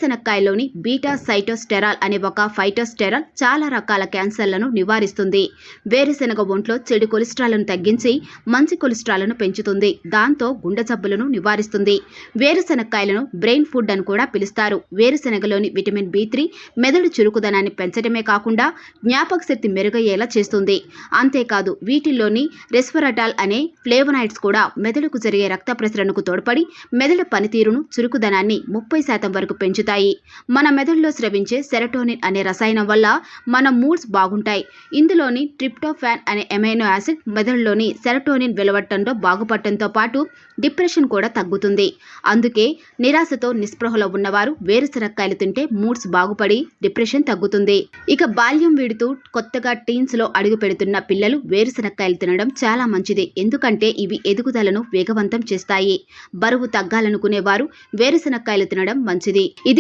వేరుశనక్కాయలోని beta sitosterol అనే ఒక ఫైటోస్టెరాల్ చాలా రకాల క్యాన్సర్లను నివారిస్తుంది. వేరుశనగ ఒంట్లో చెడు కొలెస్ట్రాల్ను తగ్గించి మంచి కొలెస్ట్రాల్ను పెంచుతుంది. దాంతో గుండె జబ్బులను నివారిస్తుంది. వేరుశనక్కాయలను బ్రెయిన్ ఫుడ్ అని కూడా పిలుస్తారు. వేరుశనగలోని విటమిన్ B3 మెదడు చురుకుదనాన్ని పెంచడమే కాకుండా జ్ఞాపక శక్తి మెరుగయ్యేలా చేస్తుంది. అంతేకాదు వీటిల్లోని రెస్వెరాటాల్ అనే ఫ్లేవనాయిడ్స్ కూడా మెదడుకు జరిగే రక్త ప్రసరణకు తోడ్పడి మెదడు పనితీరును చురుకుదనాన్ని 30% వరకు పెంచుతాయి. మన మెదడులో స్రవించే సెరటోనిన్ అనే రసాయనం వల్ల మన మూడ్స్ బాగుంటాయి. ఇందులోని ట్రిప్టోఫాన్ అనే అమైనో యాసిడ్ మెదడులోని సెరటోనిన్ వెలువడటంలో బాగుపడటంతో పాటు డిప్రెషన్ కూడా తగ్గుతుంది. అందుకే నిరాశతో నిస్పృహలో ఉన్నవారు వేరుశనక్కాయలు తింటే మూడ్స్ బాగుపడి డిప్రెషన్ తగ్గుతుంది. ఇక బాల్యం వీడుతూ కొత్తగా టీన్స్ లో అడుగు పెడుతున్న పిల్లలు వేరుశనక్కాయలు తినడం చాలా మంచిది. ఎందుకంటే ఇవి ఎదుగుదలను వేగవంతం చేస్తాయి. బరువు తగ్గాలనుకునే వారు వేరుశనక్కాయలు తినడం మంచిది. ఇది